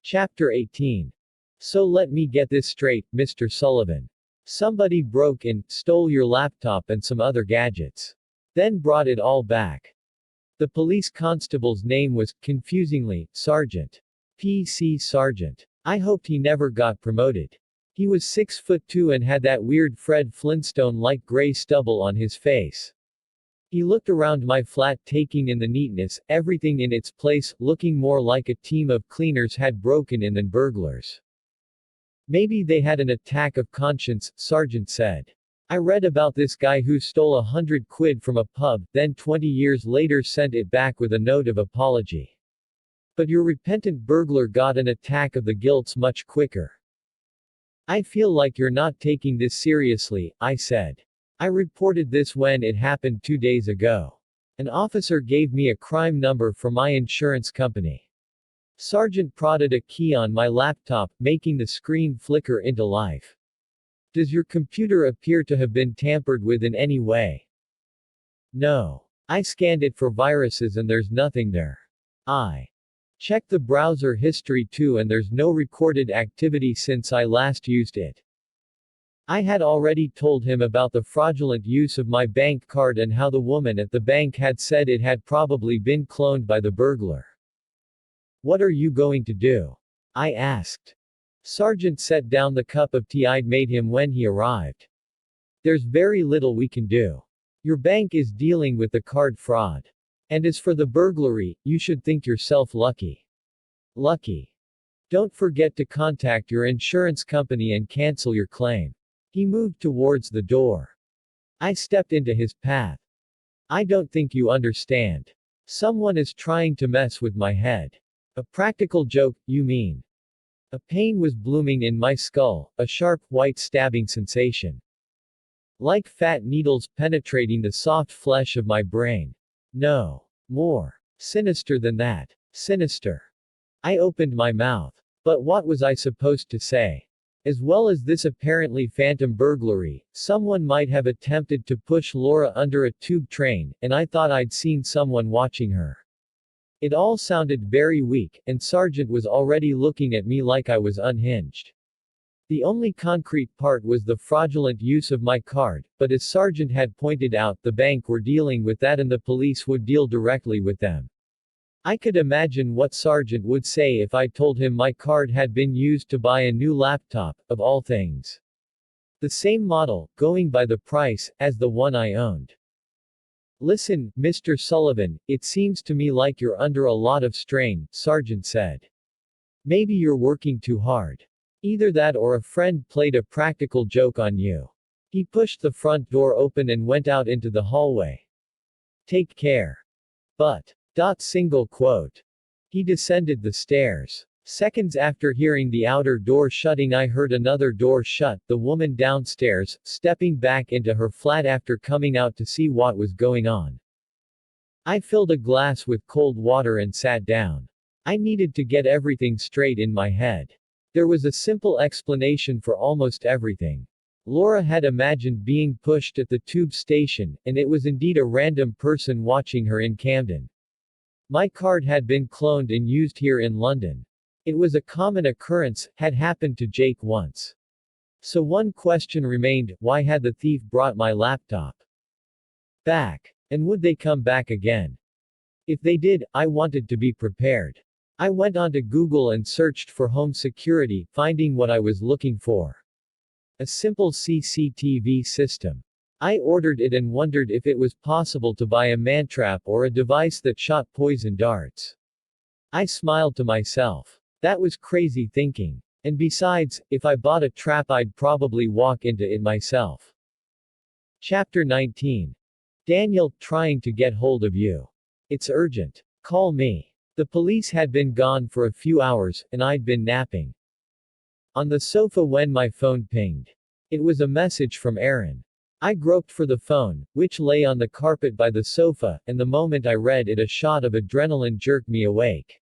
Chapter 18. So let me get this straight, Mr. Sullivan. Somebody broke in, stole your laptop and some other gadgets. Then brought it all back. The police constable's name was, confusingly, Sergeant. P.C. Sergeant. I hoped he never got promoted. He was 6'2" and had that weird Fred Flintstone-like gray stubble on his face. He looked around my flat, taking in the neatness, everything in its place, looking more like a team of cleaners had broken in than burglars. Maybe they had an attack of conscience, Sergeant said. I read about this guy who stole 100 quid from a pub, then 20 years later sent it back with a note of apology. But your repentant burglar got an attack of the guilts much quicker. I feel like you're not taking this seriously, I said. I reported this when it happened 2 days ago. An officer gave me a crime number for my insurance company. Sergeant prodded a key on my laptop, making the screen flicker into life. Does your computer appear to have been tampered with in any way? No. I scanned it for viruses and there's nothing there. I checked the browser history too and there's no recorded activity since I last used it. I had already told him about the fraudulent use of my bank card and how the woman at the bank had said it had probably been cloned by the burglar. What are you going to do? I asked. Sergeant set down the cup of tea I'd made him when he arrived. There's very little we can do. Your bank is dealing with the card fraud. And as for the burglary, you should think yourself lucky. Lucky. Don't forget to contact your insurance company and cancel your claim. He moved towards the door. I stepped into his path. I don't think you understand. Someone is trying to mess with my head. A practical joke, you mean? A pain was blooming in my skull, a sharp, white stabbing sensation. Like fat needles penetrating the soft flesh of my brain. No. More sinister than that. Sinister. I opened my mouth. But what was I supposed to say? As well as this apparently phantom burglary, someone might have attempted to push Laura under a tube train, and I thought I'd seen someone watching her. It all sounded very weak, and Sergeant was already looking at me like I was unhinged. The only concrete part was the fraudulent use of my card, but as Sergeant had pointed out, the bank were dealing with that and the police would deal directly with them. I could imagine what Sergeant would say if I told him my card had been used to buy a new laptop, of all things. The same model, going by the price, as the one I owned. Listen, Mr. Sullivan, it seems to me like you're under a lot of strain, Sergeant said. Maybe you're working too hard. Either that or a friend played a practical joke on you. He pushed the front door open and went out into the hallway. Take care. But. Single quote. He descended the stairs. Seconds after hearing the outer door shutting, I heard another door shut, the woman downstairs, stepping back into her flat after coming out to see what was going on. I filled a glass with cold water and sat down. I needed to get everything straight in my head. There was a simple explanation for almost everything. Laura had imagined being pushed at the tube station, and it was indeed a random person watching her in Camden. My card had been cloned and used here in London. It was a common occurrence, had happened to Jake once. So one question remained, why had the thief brought my laptop back? And would they come back again? If they did, I wanted to be prepared. I went onto Google and searched for home security, finding what I was looking for. A simple CCTV system. I ordered it and wondered if it was possible to buy a mantrap or a device that shot poison darts. I smiled to myself. That was crazy thinking. And besides, if I bought a trap I'd probably walk into it myself. Chapter 19. Daniel, trying to get hold of you. It's urgent. Call me. The police had been gone for a few hours, and I'd been napping on the sofa when my phone pinged. It was a message from Aaron. I groped for the phone, which lay on the carpet by the sofa, and the moment I read it a shot of adrenaline jerked me awake.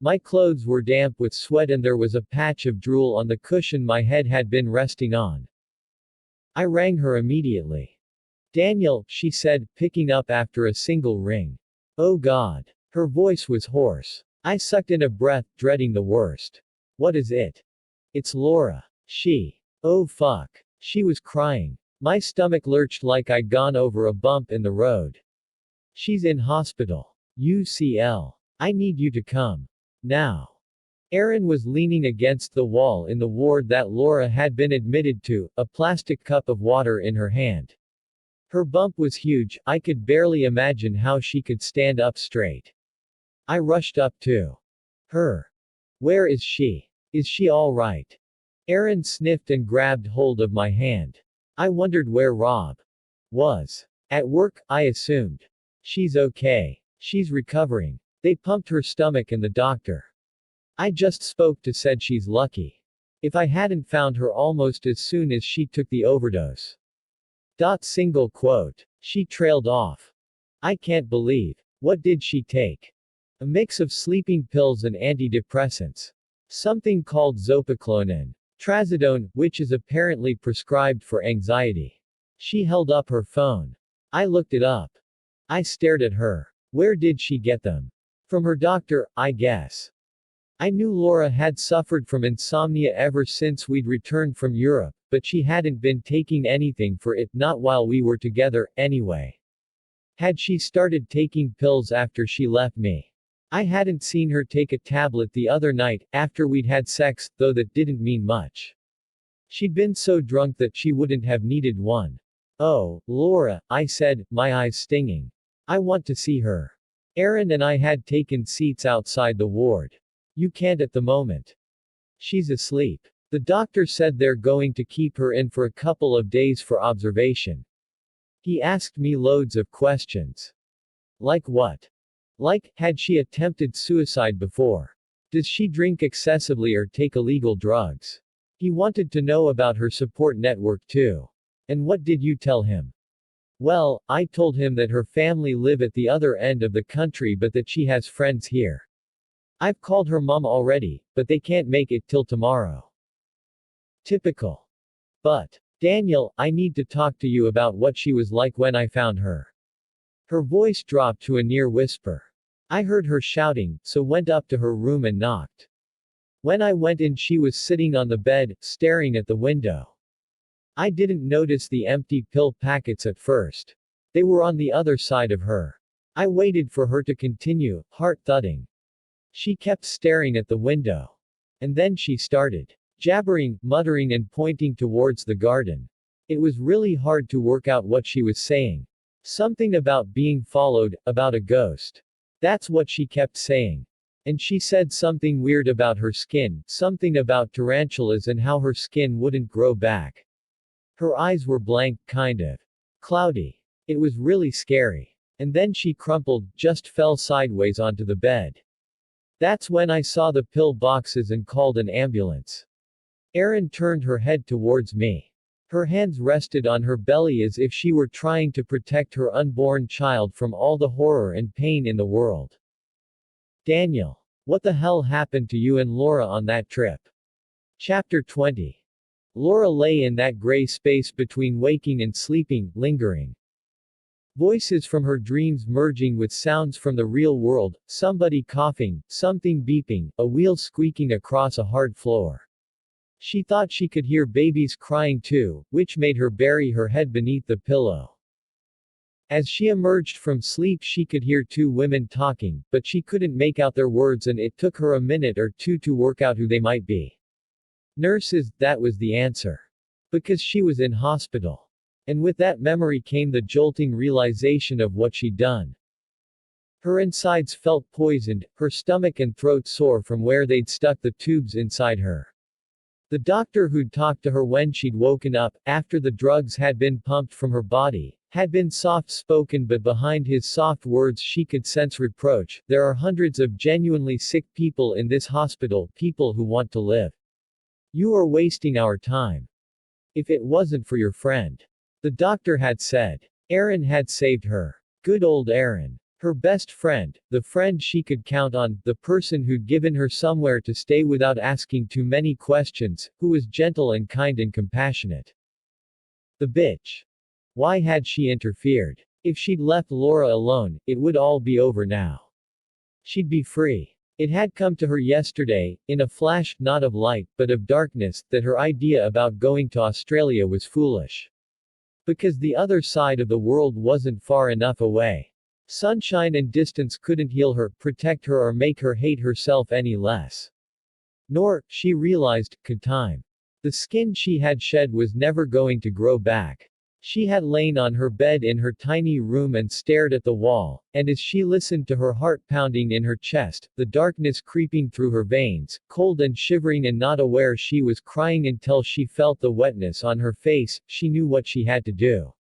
My clothes were damp with sweat and there was a patch of drool on the cushion my head had been resting on. I rang her immediately. Daniel, she said, picking up after a single ring. Oh God. Her voice was hoarse. I sucked in a breath, dreading the worst. What is it? It's Laura. She. Oh fuck. She was crying. My stomach lurched like I'd gone over a bump in the road. She's in hospital. UCL. I need you to come. Now. Erin was leaning against the wall in the ward that Laura had been admitted to, a plastic cup of water in her hand. Her bump was huge, I could barely imagine how she could stand up straight. I rushed up to her. Where is she? Is she all right? Erin sniffed and grabbed hold of my hand. I wondered where Rob was. At work, I assumed. She's okay. She's recovering. They pumped her stomach and the doctor I just spoke to said she's lucky. If I hadn't found her almost as soon as she took the overdose. Single quote. She trailed off. I can't believe. What did she take? A mix of sleeping pills and antidepressants. Something called zopiclone. Trazodone, which is apparently prescribed for anxiety. She held up her phone. I looked it up. I stared at her. Where did she get them? From her doctor, I guess. I knew Laura had suffered from insomnia ever since we'd returned from Europe, but she hadn't been taking anything for it, not while we were together, anyway. Had she started taking pills after she left me? I hadn't seen her take a tablet the other night, after we'd had sex, though that didn't mean much. She'd been so drunk that she wouldn't have needed one. Oh, Laura, I said, my eyes stinging. I want to see her. Erin and I had taken seats outside the ward. You can't at the moment. She's asleep. The doctor said they're going to keep her in for a couple of days for observation. He asked me loads of questions. Like what? Like, had she attempted suicide before? Does she drink excessively or take illegal drugs? He wanted to know about her support network too. And what did you tell him? Well, I told him that her family live at the other end of the country but that she has friends here. I've called her mom already, but they can't make it till tomorrow. Typical. But, Daniel, I need to talk to you about what she was like when I found her. Her voice dropped to a near whisper. I heard her shouting, so went up to her room and knocked. When I went in, she was sitting on the bed, staring at the window. I didn't notice the empty pill packets at first. They were on the other side of her. I waited for her to continue, heart thudding. She kept staring at the window. And then she started jabbering, muttering and pointing towards the garden. It was really hard to work out what she was saying. Something about being followed, about a ghost. That's what she kept saying. And she said something weird about her skin, something about tarantulas and how her skin wouldn't grow back. Her eyes were blank, kind of cloudy. It was really scary. And then she crumpled, just fell sideways onto the bed. That's when I saw the pill boxes and called an ambulance. Erin turned her head towards me. Her hands rested on her belly as if she were trying to protect her unborn child from all the horror and pain in the world. Daniel. What the hell happened to you and Laura on that trip? Chapter 20. Laura lay in that gray space between waking and sleeping, lingering. Voices from her dreams merging with sounds from the real world, somebody coughing, something beeping, a wheel squeaking across a hard floor. She thought she could hear babies crying too, which made her bury her head beneath the pillow. As she emerged from sleep, she could hear two women talking, but she couldn't make out their words and it took her a minute or two to work out who they might be. Nurses, that was the answer. Because she was in hospital. And with that memory came the jolting realization of what she'd done. Her insides felt poisoned, her stomach and throat sore from where they'd stuck the tubes inside her. The doctor who'd talked to her when she'd woken up, after the drugs had been pumped from her body, had been soft-spoken, but behind his soft words she could sense reproach. There are hundreds of genuinely sick people in this hospital, people who want to live. You are wasting our time. If it wasn't for your friend. The doctor had said. Erin had saved her. Good old Erin. Her best friend, the friend she could count on, the person who'd given her somewhere to stay without asking too many questions, who was gentle and kind and compassionate. The bitch. Why had she interfered? If she'd left Laura alone, it would all be over now. She'd be free. It had come to her yesterday, in a flash, not of light, but of darkness, that her idea about going to Australia was foolish. Because the other side of the world wasn't far enough away. Sunshine and distance couldn't heal her, protect her or make her hate herself any less. Nor, she realized, could time. The skin she had shed was never going to grow back. She had lain on her bed in her tiny room and stared at the wall, and as she listened to her heart pounding in her chest, the darkness creeping through her veins, cold and shivering and not aware she was crying until she felt the wetness on her face, she knew what she had to do.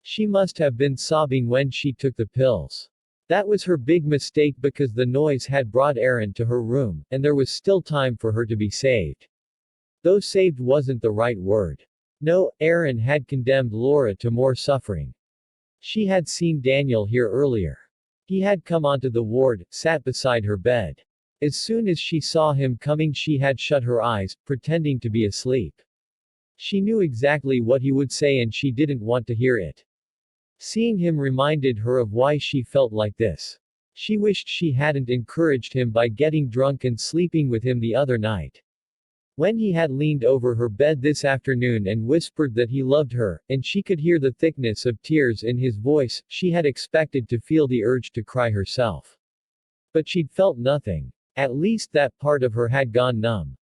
She must have been sobbing when she took the pills. That was her big mistake because the noise had brought Aaron to her room, and there was still time for her to be saved. Though saved wasn't the right word. No, Aaron had condemned Laura to more suffering. She had seen Daniel here earlier. He had come onto the ward, sat beside her bed. As soon as she saw him coming, she had shut her eyes, pretending to be asleep. She knew exactly what he would say and she didn't want to hear it. Seeing him reminded her of why she felt like this. She wished she hadn't encouraged him by getting drunk and sleeping with him the other night. When he had leaned over her bed this afternoon and whispered that he loved her, and she could hear the thickness of tears in his voice, she had expected to feel the urge to cry herself. But she'd felt nothing. At least that part of her had gone numb.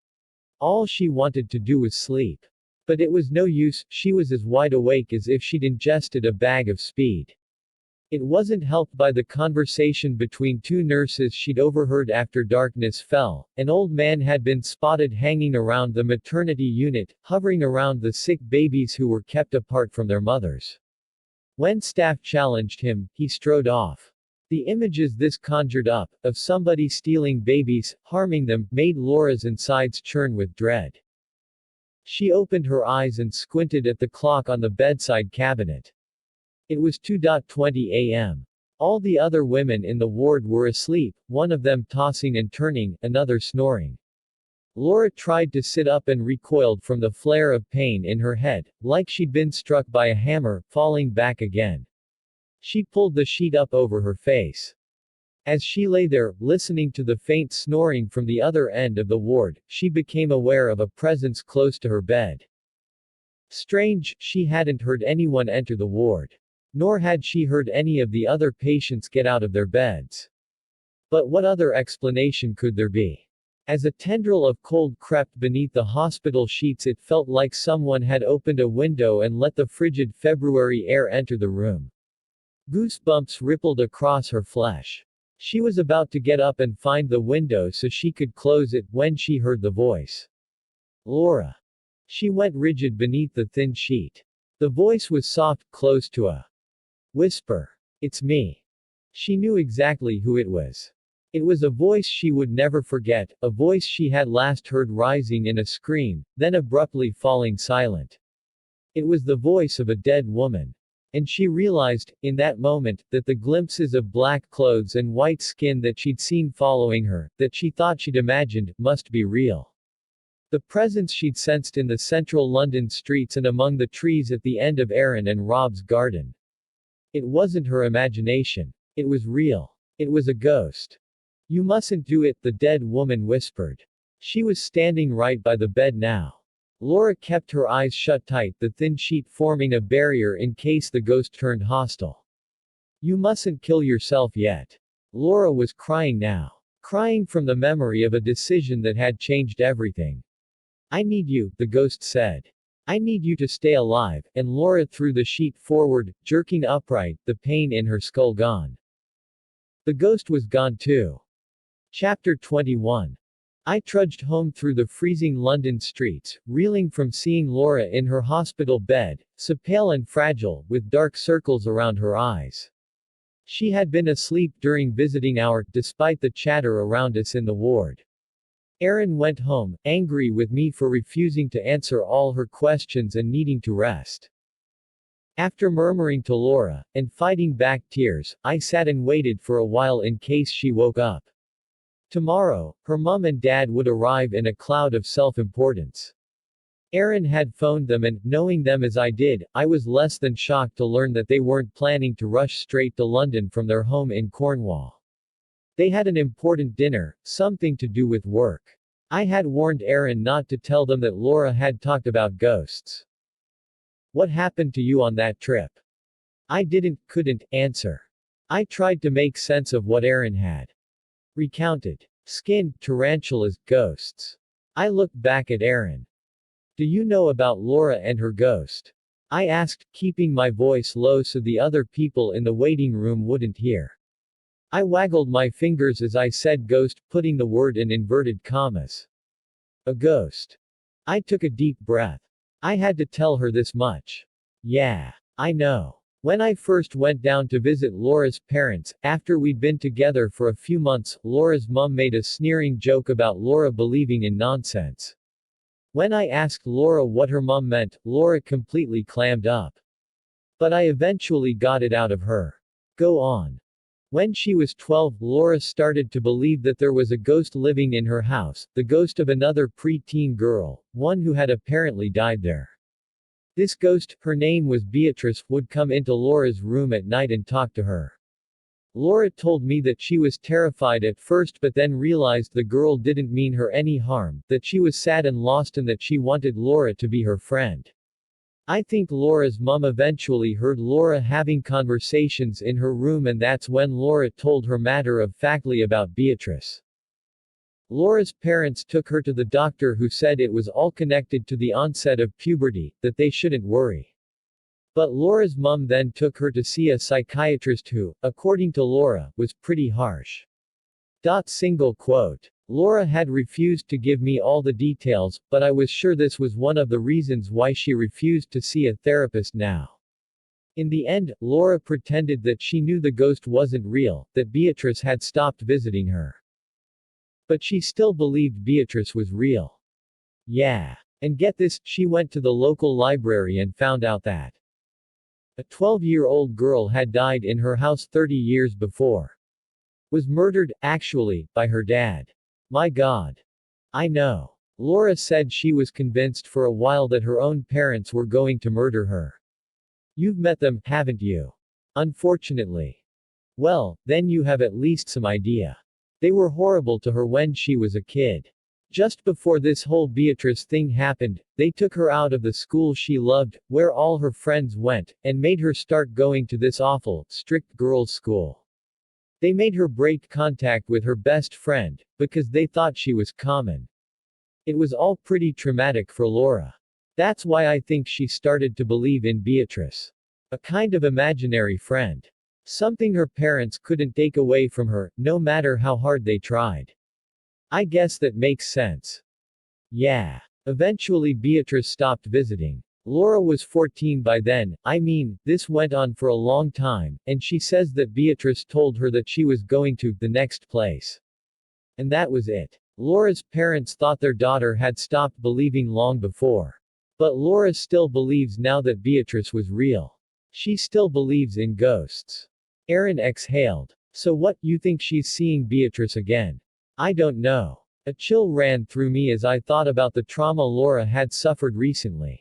All she wanted to do was sleep. But it was no use, she was as wide awake as if she'd ingested a bag of speed. It wasn't helped by the conversation between two nurses she'd overheard after darkness fell. An old man had been spotted hanging around the maternity unit, hovering around the sick babies who were kept apart from their mothers. When staff challenged him, he strode off. The images this conjured up, of somebody stealing babies, harming them, made Laura's insides churn with dread. She opened her eyes and squinted at the clock on the bedside cabinet. It was 2:20 a.m. All the other women in the ward were asleep, one of them tossing and turning, another snoring. Laura tried to sit up and recoiled from the flare of pain in her head, like she'd been struck by a hammer, falling back again. She pulled the sheet up over her face. As she lay there, listening to the faint snoring from the other end of the ward, she became aware of a presence close to her bed. Strange, she hadn't heard anyone enter the ward. Nor had she heard any of the other patients get out of their beds. But what other explanation could there be? As a tendril of cold crept beneath the hospital sheets, it felt like someone had opened a window and let the frigid February air enter the room. Goosebumps rippled across her flesh. She was about to get up and find the window so she could close it when she heard the voice. Laura. She went rigid beneath the thin sheet. The voice was soft, close to a whisper. It's me. She knew exactly who it was. It was a voice she would never forget, a voice she had last heard rising in a scream, then abruptly falling silent. It was the voice of a dead woman. And she realized, in that moment, that the glimpses of black clothes and white skin that she'd seen following her, that she thought she'd imagined, must be real. The presence she'd sensed in the central London streets and among the trees at the end of Aaron and Rob's garden. It wasn't her imagination. It was real. It was a ghost. You mustn't do it, the dead woman whispered. She was standing right by the bed now. Laura kept her eyes shut tight, the thin sheet forming a barrier in case the ghost turned hostile. You mustn't kill yourself yet. Laura was crying now. Crying from the memory of a decision that had changed everything. I need you, the ghost said. I need you to stay alive, and Laura threw the sheet forward, jerking upright, the pain in her skull gone. The ghost was gone too. Chapter 21. I trudged home through the freezing London streets, reeling from seeing Laura in her hospital bed, so pale and fragile, with dark circles around her eyes. She had been asleep during visiting hour, despite the chatter around us in the ward. Aaron went home, angry with me for refusing to answer all her questions and needing to rest. After murmuring to Laura, and fighting back tears, I sat and waited for a while in case she woke up. Tomorrow, her mum and dad would arrive in a cloud of self-importance. Aaron had phoned them and, knowing them as I did, I was less than shocked to learn that they weren't planning to rush straight to London from their home in Cornwall. They had an important dinner, something to do with work. I had warned Aaron not to tell them that Laura had talked about ghosts. What happened to you on that trip? I couldn't answer. I tried to make sense of what Aaron had recounted. Skinned, tarantulas, ghosts. I looked back at Aaron. Do you know about Laura and her ghost? I asked, keeping my voice low so the other people in the waiting room wouldn't hear. I waggled my fingers as I said ghost, putting the word in inverted commas. A ghost. I took a deep breath. I had to tell her this much. Yeah. I know. When I first went down to visit Laura's parents, after we'd been together for a few months, Laura's mum made a sneering joke about Laura believing in nonsense. When I asked Laura what her mum meant, Laura completely clammed up. But I eventually got it out of her. Go on. When she was 12, Laura started to believe that there was a ghost living in her house, the ghost of another pre-teen girl, one who had apparently died there. This ghost, her name was Beatrice, would come into Laura's room at night and talk to her. Laura told me that she was terrified at first but then realized the girl didn't mean her any harm, that she was sad and lost and that she wanted Laura to be her friend. I think Laura's mum eventually heard Laura having conversations in her room and that's when Laura told her matter-of-factly about Beatrice. Laura's parents took her to the doctor who said it was all connected to the onset of puberty, that they shouldn't worry. But Laura's mum then took her to see a psychiatrist who, according to Laura, was pretty harsh. Single quote. Laura had refused to give me all the details, but I was sure this was one of the reasons why she refused to see a therapist now. In the end, Laura pretended that she knew the ghost wasn't real, that Beatrice had stopped visiting her. But she still believed Beatrice was real. Yeah. And get this, she went to the local library and found out that a 12-year-old girl had died in her house 30 years before. Was murdered, actually, by her dad. My God. I know. Laura said she was convinced for a while that her own parents were going to murder her. You've met them, haven't you? Unfortunately. Well, then you have at least some idea. They were horrible to her when she was a kid. Just before this whole Beatrice thing happened, they took her out of the school she loved, where all her friends went, and made her start going to this awful, strict girls' school. They made her break contact with her best friend, because they thought she was common. It was all pretty traumatic for Laura. That's why I think she started to believe in Beatrice. A kind of imaginary friend. Something her parents couldn't take away from her, no matter how hard they tried. I guess that makes sense. Yeah. Eventually Beatrice stopped visiting. Laura was 14 by then, this went on for a long time, and she says that Beatrice told her that she was going to the next place. And that was it. Laura's parents thought their daughter had stopped believing long before. But Laura still believes now that Beatrice was real. She still believes in ghosts. Aaron exhaled. So what, you think she's seeing Beatrice again? I don't know. A chill ran through me as I thought about the trauma Laura had suffered recently.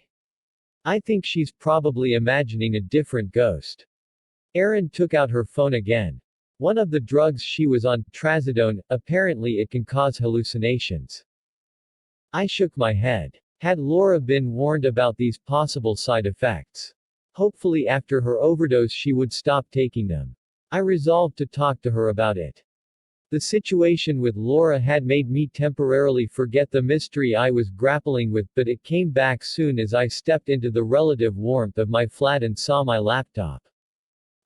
I think she's probably imagining a different ghost. Aaron took out her phone again. One of the drugs she was on, trazodone, apparently it can cause hallucinations. I shook my head. Had Laura been warned about these possible side effects? Hopefully after her overdose she would stop taking them. I resolved to talk to her about it. The situation with Laura had made me temporarily forget the mystery I was grappling with, but it came back soon as I stepped into the relative warmth of my flat and saw my laptop.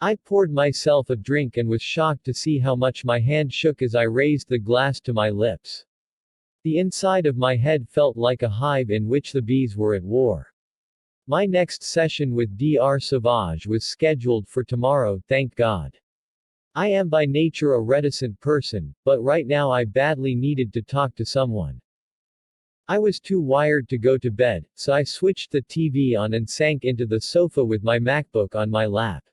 I poured myself a drink and was shocked to see how much my hand shook as I raised the glass to my lips. The inside of my head felt like a hive in which the bees were at war. My next session with Dr. Savage was scheduled for tomorrow, thank God. I am by nature a reticent person, but right now I badly needed to talk to someone. I was too wired to go to bed, so I switched the TV on and sank into the sofa with my MacBook on my lap.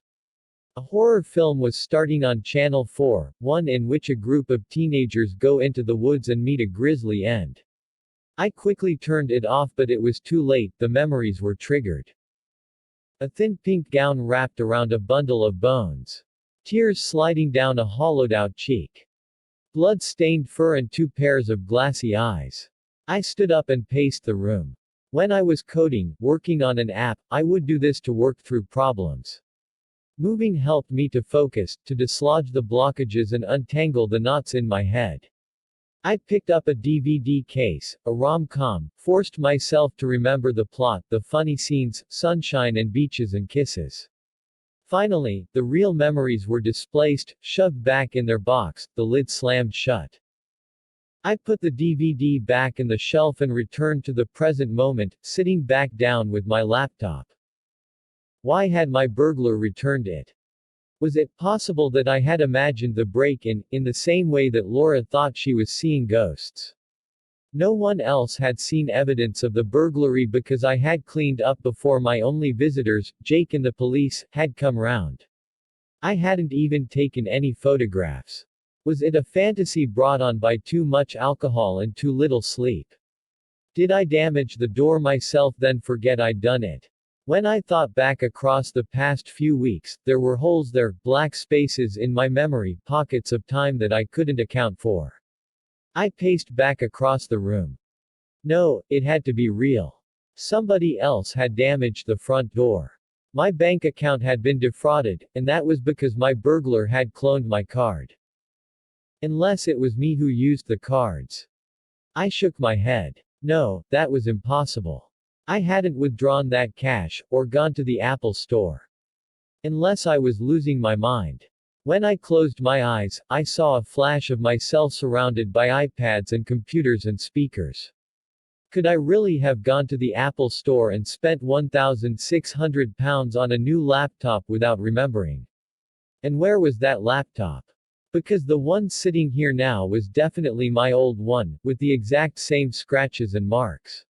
A horror film was starting on Channel 4, one in which a group of teenagers go into the woods and meet a grisly end. I quickly turned it off but it was too late, the memories were triggered. A thin pink gown wrapped around a bundle of bones. Tears sliding down a hollowed-out cheek. blood-stained fur and two pairs of glassy eyes. I stood up and paced the room. When I was coding, working on an app, I would do this to work through problems. Moving helped me to focus, to dislodge the blockages and untangle the knots in my head. I picked up a DVD case, a rom-com, forced myself to remember the plot, the funny scenes, sunshine and beaches and kisses. Finally, the real memories were displaced, shoved back in their box, the lid slammed shut. I put the DVD back in the shelf and returned to the present moment, sitting back down with my laptop. Why had my burglar returned it? Was it possible that I had imagined the break-in, in the same way that Laura thought she was seeing ghosts? No one else had seen evidence of the burglary because I had cleaned up before my only visitors, Jake and the police, had come round. I hadn't even taken any photographs. Was it a fantasy brought on by too much alcohol and too little sleep? Did I damage the door myself then forget I'd done it? When I thought back across the past few weeks, there were holes there, black spaces in my memory, pockets of time that I couldn't account for. I paced back across the room. No, it had to be real. Somebody else had damaged the front door. My bank account had been defrauded, and that was because my burglar had cloned my card. Unless it was me who used the cards. I shook my head. No, that was impossible. I hadn't withdrawn that cash, or gone to the Apple store. Unless I was losing my mind. When I closed my eyes, I saw a flash of myself surrounded by iPads and computers and speakers. Could I really have gone to the Apple store and spent £1,600 on a new laptop without remembering? And where was that laptop? Because the one sitting here now was definitely my old one, with the exact same scratches and marks.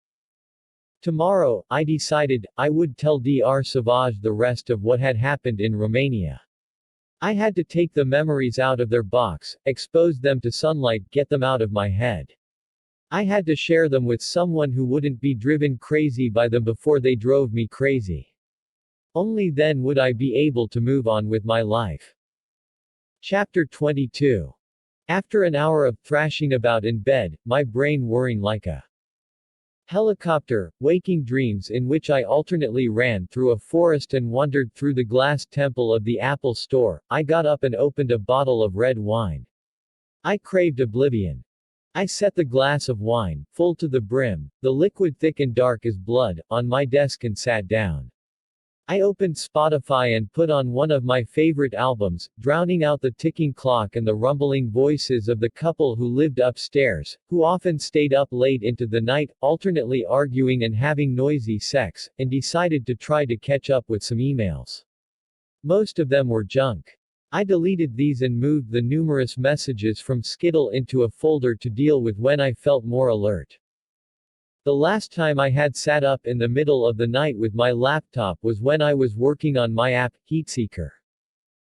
Tomorrow, I decided, I would tell Dr. Savage the rest of what had happened in Romania. I had to take the memories out of their box, expose them to sunlight, get them out of my head. I had to share them with someone who wouldn't be driven crazy by them before they drove me crazy. Only then would I be able to move on with my life. Chapter 22. After an hour of thrashing about in bed, my brain whirring like a helicopter, waking dreams in which I alternately ran through a forest and wandered through the glass temple of the Apple store, I got up and opened a bottle of red wine. I craved oblivion. I set the glass of wine, full to the brim, the liquid thick and dark as blood, on my desk and sat down. I opened Spotify and put on one of my favorite albums, drowning out the ticking clock and the rumbling voices of the couple who lived upstairs, who often stayed up late into the night, alternately arguing and having noisy sex, and decided to try to catch up with some emails. Most of them were junk. I deleted these and moved the numerous messages from Skittle into a folder to deal with when I felt more alert. The last time I had sat up in the middle of the night with my laptop was when I was working on my app, Heatseeker.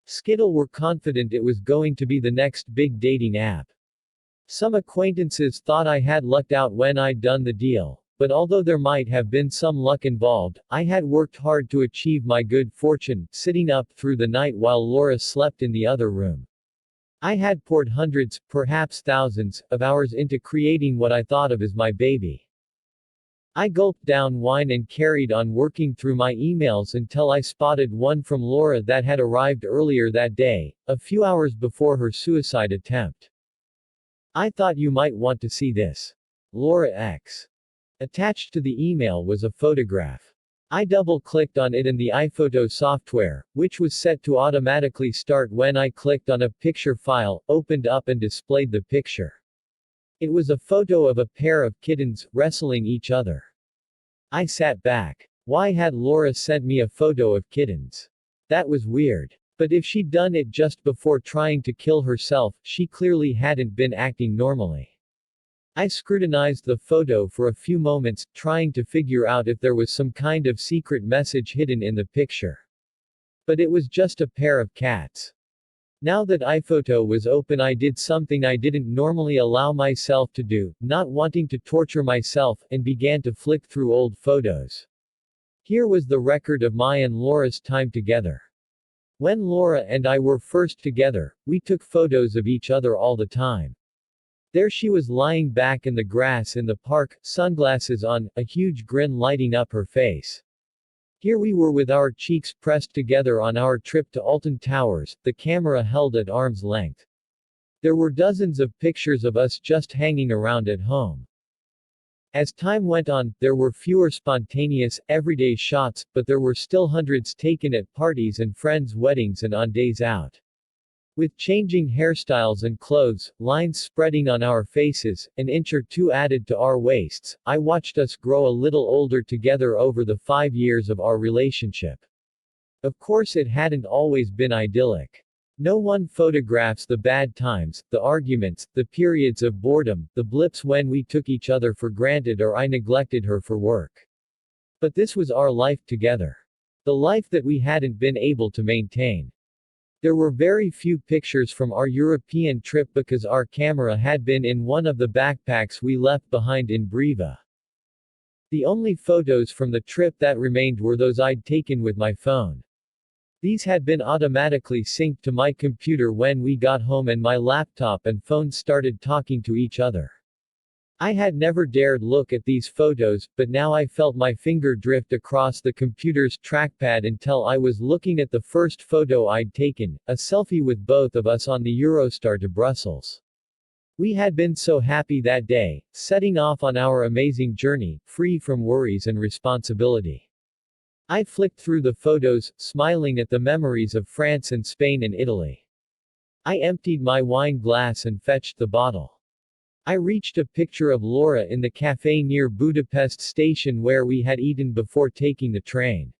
Skittle were confident it was going to be the next big dating app. Some acquaintances thought I had lucked out when I'd done the deal, but although there might have been some luck involved, I had worked hard to achieve my good fortune, sitting up through the night while Laura slept in the other room. I had poured hundreds, perhaps thousands, of hours into creating what I thought of as my baby. I gulped down wine and carried on working through my emails until I spotted one from Laura that had arrived earlier that day, a few hours before her suicide attempt. I thought you might want to see this. Laura X. Attached to the email was a photograph. I double-clicked on it in the iPhoto software, which was set to automatically start when I clicked on a picture file, opened up and displayed the picture. It was a photo of a pair of kittens, wrestling each other. I sat back. Why had Laura sent me a photo of kittens? That was weird. But if she'd done it just before trying to kill herself, she clearly hadn't been acting normally. I scrutinized the photo for a few moments, trying to figure out if there was some kind of secret message hidden in the picture. But it was just a pair of cats. Now that iPhoto was open, I did something I didn't normally allow myself to do, not wanting to torture myself, and began to flick through old photos. Here was the record of my and Laura's time together. When Laura and I were first together, we took photos of each other all the time. There she was lying back in the grass in the park, sunglasses on, a huge grin lighting up her face. Here we were with our cheeks pressed together on our trip to Alton Towers, the camera held at arm's length. There were dozens of pictures of us just hanging around at home. As time went on, there were fewer spontaneous, everyday shots, but there were still hundreds taken at parties and friends' weddings and on days out. With changing hairstyles and clothes, lines spreading on our faces, an inch or two added to our waists, I watched us grow a little older together over the 5 years of our relationship. Of course it hadn't always been idyllic. No one photographs the bad times, the arguments, the periods of boredom, the blips when we took each other for granted or I neglected her for work. But this was our life together. The life that we hadn't been able to maintain. There were very few pictures from our European trip because our camera had been in one of the backpacks we left behind in Briva. The only photos from the trip that remained were those I'd taken with my phone. These had been automatically synced to my computer when we got home and my laptop and phone started talking to each other. I had never dared look at these photos, but now I felt my finger drift across the computer's trackpad until I was looking at the first photo I'd taken, a selfie with both of us on the Eurostar to Brussels. We had been so happy that day, setting off on our amazing journey, free from worries and responsibility. I flicked through the photos, smiling at the memories of France and Spain and Italy. I emptied my wine glass and fetched the bottle. I reached a picture of Laura in the cafe near Budapest station where we had eaten before taking the train.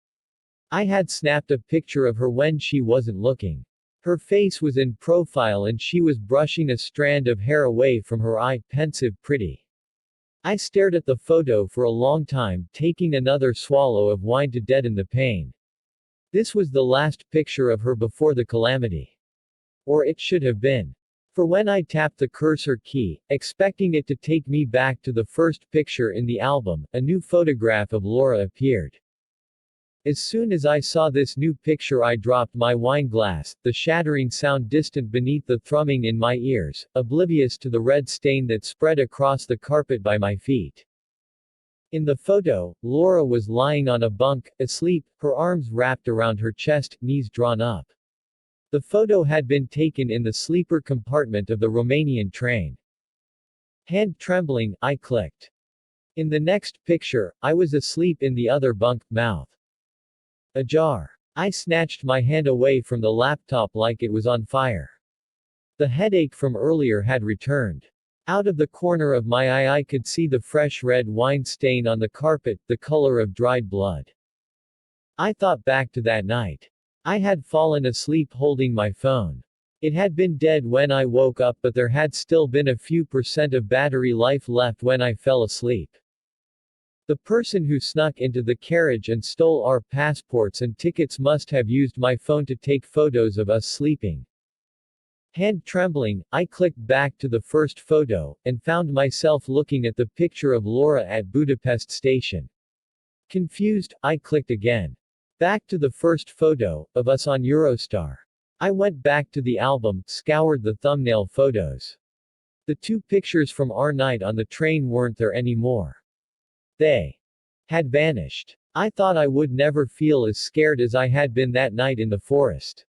I had snapped a picture of her when she wasn't looking. Her face was in profile and she was brushing a strand of hair away from her eye, pensive, pretty. I stared at the photo for a long time, taking another swallow of wine to deaden the pain. This was the last picture of her before the calamity. Or it should have been. For when I tapped the cursor key, expecting it to take me back to the first picture in the album, a new photograph of Laura appeared. As soon as I saw this new picture I dropped my wine glass, the shattering sound distant beneath the thrumming in my ears, oblivious to the red stain that spread across the carpet by my feet. In the photo, Laura was lying on a bunk, asleep, her arms wrapped around her chest, knees drawn up. The photo had been taken in the sleeper compartment of the Romanian train. Hand trembling, I clicked. In the next picture, I was asleep in the other bunk, mouth ajar. I snatched my hand away from the laptop like it was on fire. The headache from earlier had returned. Out of the corner of my eye I could see the fresh red wine stain on the carpet, the color of dried blood. I thought back to that night. I had fallen asleep holding my phone. It had been dead when I woke up, but there had still been a few % of battery life left when I fell asleep. The person who snuck into the carriage and stole our passports and tickets must have used my phone to take photos of us sleeping. Hand trembling, I clicked back to the first photo, and found myself looking at the picture of Laura at Budapest station. Confused, I clicked again. Back to the first photo, of us on Eurostar. I went back to the album, scoured the thumbnail photos. The two pictures from our night on the train weren't there anymore. They had vanished. I thought I would never feel as scared as I had been that night in the forest.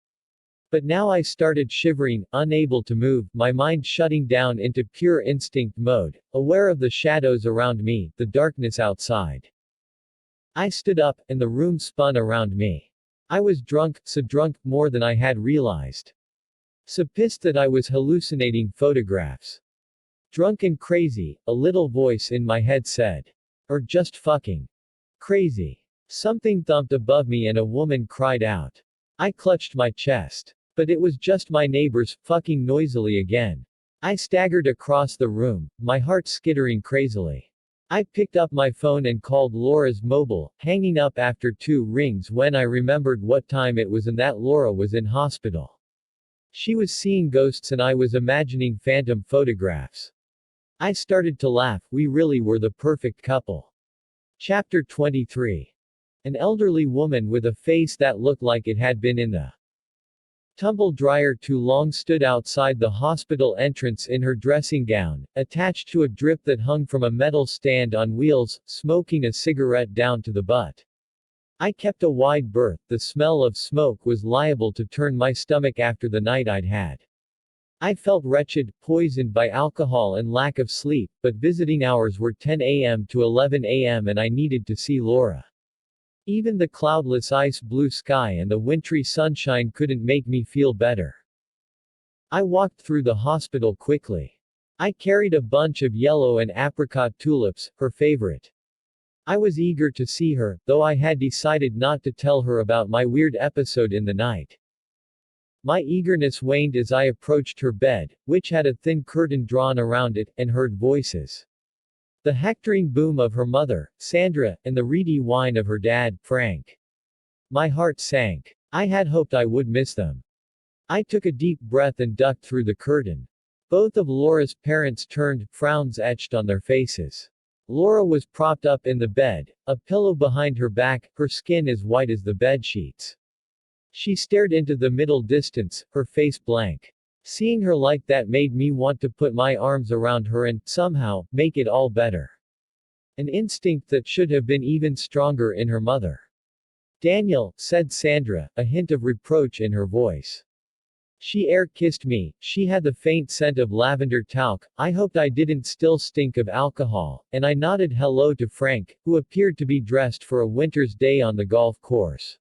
But now I started shivering, unable to move, my mind shutting down into pure instinct mode, aware of the shadows around me, the darkness outside. I stood up, and the room spun around me. I was drunk, so drunk, more than I had realized. So pissed that I was hallucinating photographs. Drunk and crazy, a little voice in my head said. Or just fucking crazy. Something thumped above me and a woman cried out. I clutched my chest. But it was just my neighbors, fucking noisily again. I staggered across the room, my heart skittering crazily. I picked up my phone and called Laura's mobile, hanging up after 2 rings when I remembered what time it was and that Laura was in hospital. She was seeing ghosts and I was imagining phantom photographs. I started to laugh, we really were the perfect couple. Chapter 23. An elderly woman with a face that looked like it had been in the tumble dryer too long stood outside the hospital entrance in her dressing gown, attached to a drip that hung from a metal stand on wheels, smoking a cigarette down to the butt. I kept a wide berth. The smell of smoke was liable to turn my stomach after the night I'd had. I felt wretched, poisoned by alcohol and lack of sleep, but visiting hours were 10 a.m. to 11 a.m. and I needed to see Laura. Even the cloudless ice-blue sky and the wintry sunshine couldn't make me feel better. I walked through the hospital quickly. I carried a bunch of yellow and apricot tulips, her favorite. I was eager to see her, though I had decided not to tell her about my weird episode in the night. My eagerness waned as I approached her bed, which had a thin curtain drawn around it, and heard voices. The hectoring boom of her mother, Sandra, and the reedy whine of her dad, Frank. My heart sank. I had hoped I would miss them. I took a deep breath and ducked through the curtain. Both of Laura's parents turned, frowns etched on their faces. Laura was propped up in the bed, a pillow behind her back, her skin as white as the bedsheets. She stared into the middle distance, her face blank. Seeing her like that made me want to put my arms around her and, somehow, make it all better. An instinct that should have been even stronger in her mother. "Daniel," said Sandra, a hint of reproach in her voice. She air-kissed me. She had the faint scent of lavender talc. I hoped I didn't still stink of alcohol, and I nodded hello to Frank, who appeared to be dressed for a winter's day on the golf course.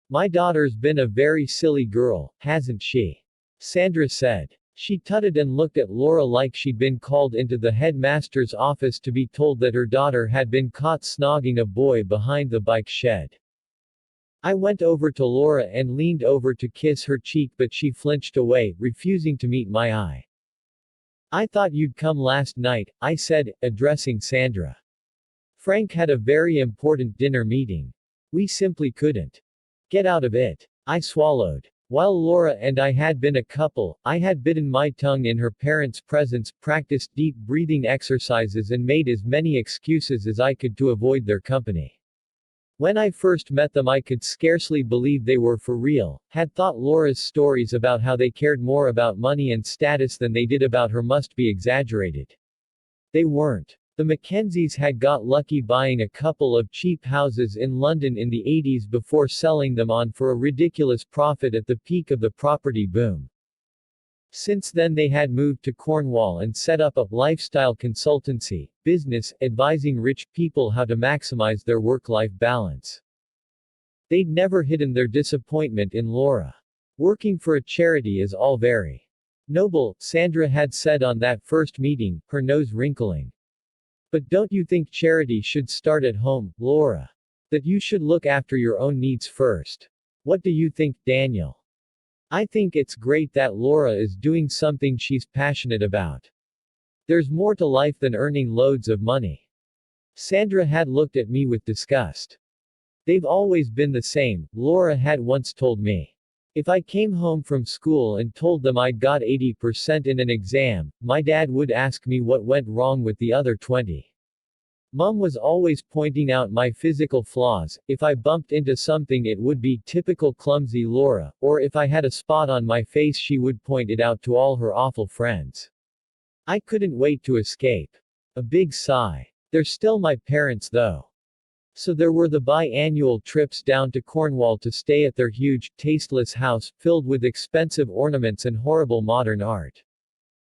"My daughter's been a very silly girl, hasn't she?" Sandra said. She tutted and looked at Laura like she'd been called into the headmaster's office to be told that her daughter had been caught snogging a boy behind the bike shed. I went over to Laura and leaned over to kiss her cheek, but she flinched away, refusing to meet my eye. "I thought you'd come last night," I said, addressing Sandra. "Frank had a very important dinner meeting. We simply couldn't get out of it." I swallowed. While Laura and I had been a couple, I had bitten my tongue in her parents' presence, practiced deep breathing exercises and made as many excuses as I could to avoid their company. When I first met them I could scarcely believe they were for real, had thought Laura's stories about how they cared more about money and status than they did about her must be exaggerated. They weren't. The Mackenzies had got lucky buying a couple of cheap houses in London in the 80s before selling them on for a ridiculous profit at the peak of the property boom. Since then they had moved to Cornwall and set up a lifestyle consultancy business, advising rich people how to maximize their work-life balance. They'd never hidden their disappointment in Laura. "Working for a charity is all very noble," Sandra had said on that first meeting, her nose wrinkling. "But don't you think charity should start at home, Laura? That you should look after your own needs first? What do you think, Daniel?" "I think it's great that Laura is doing something she's passionate about. There's more to life than earning loads of money." Sandra had looked at me with disgust. "They've always been the same," Laura had once told me. "If I came home from school and told them I'd got 80% in an exam, my dad would ask me what went wrong with the other 20. Mom was always pointing out my physical flaws. If I bumped into something it would be typical clumsy Laura, or if I had a spot on my face she would point it out to all her awful friends. I couldn't wait to escape." A big sigh. "They're still my parents though." So there were the bi-annual trips down to Cornwall to stay at their huge, tasteless house, filled with expensive ornaments and horrible modern art.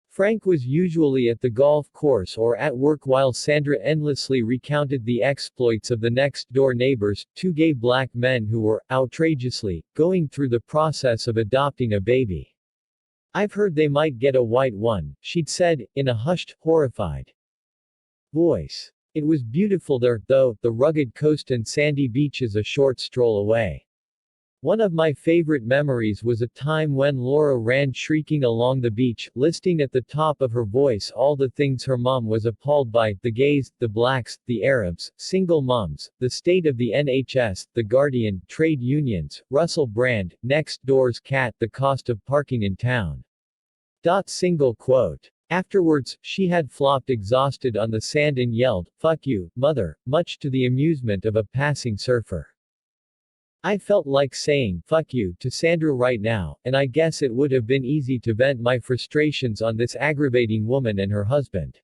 Frank was usually at the golf course or at work while Sandra endlessly recounted the exploits of the next-door neighbors, two gay black men who were, outrageously, going through the process of adopting a baby. "I've heard they might get a white one," she'd said, in a hushed, horrified voice. It was beautiful there, though, the rugged coast and sandy beaches a short stroll away. One of my favorite memories was a time when Laura ran shrieking along the beach, listing at the top of her voice all the things her mom was appalled by: the gays, the blacks, the Arabs, single moms, the state of the NHS, the Guardian, trade unions, Russell Brand, next door's cat, the cost of parking in town. Single quote. Afterwards, she had flopped exhausted on the sand and yelled, "Fuck you, mother," much to the amusement of a passing surfer. I felt like saying, fuck you, to Sandra right now, and I guess it would have been easy to vent my frustrations on this aggravating woman and her husband.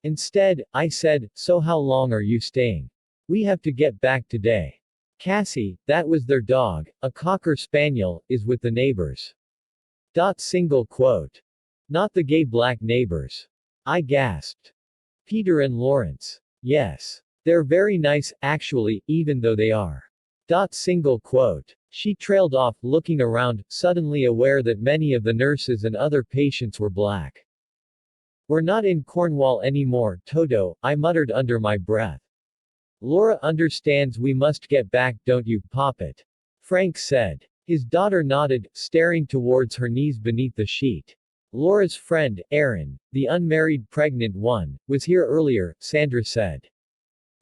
Instead, I said, so how long are you staying? We have to get back today. Cassie, that was their dog, a cocker spaniel, is with the neighbors. Single quote. Not the gay black neighbors. I gasped. Peter and Lawrence. Yes. They're very nice, actually, even though they are. Single quote. She trailed off, looking around, suddenly aware that many of the nurses and other patients were black. We're not in Cornwall anymore, Toto, I muttered under my breath. Laura understands we must get back, don't you, Poppet? Frank said. His daughter nodded, staring towards her knees beneath the sheet. Laura's friend, Erin, the unmarried pregnant one, was here earlier, Sandra said.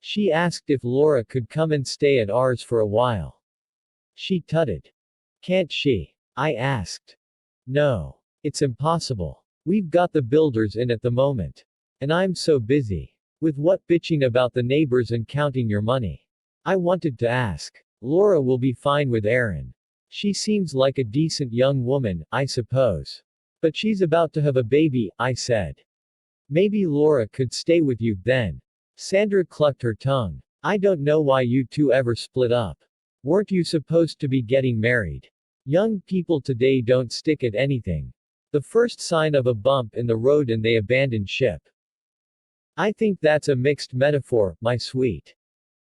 She asked if Laura could come and stay at ours for a while. She tutted. Can't she? I asked. No. It's impossible. We've got the builders in at the moment. And I'm so busy. With what bitching about the neighbors and counting your money? I wanted to ask. Laura will be fine with Erin. She seems like a decent young woman, I suppose. But she's about to have a baby, I said. Maybe Laura could stay with you, then. Sandra clucked her tongue. I don't know why you two ever split up. Weren't you supposed to be getting married? Young people today don't stick at anything. The first sign of a bump in the road and they abandon ship. I think that's a mixed metaphor, my sweet.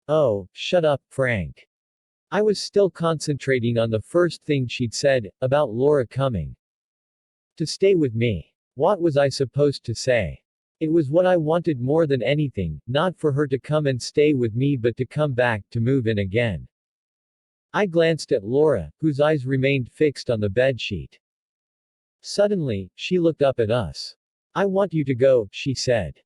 Oh, shut up, Frank. I was still concentrating on the first thing she'd said, about Laura coming to stay with me. What was I supposed to say? It was what I wanted more than anything, not for her to come and stay with me but to come back, to move in again. I glanced at Laura, whose eyes remained fixed on the bedsheet. Suddenly, she looked up at us. I want you to go, she said.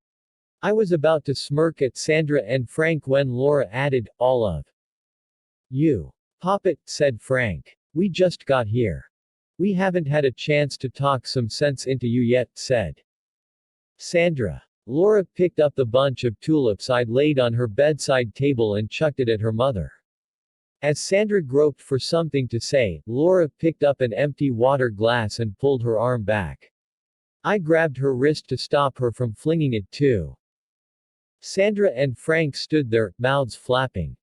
I was about to smirk at Sandra and Frank when Laura added, all of you. Poppet, said Frank. We just got here. We haven't had a chance to talk some sense into you yet, said Sandra. Laura picked up the bunch of tulips I'd laid on her bedside table and chucked it at her mother. As Sandra groped for something to say, Laura picked up an empty water glass and pulled her arm back. I grabbed her wrist to stop her from flinging it too. Sandra and Frank stood there, mouths flapping.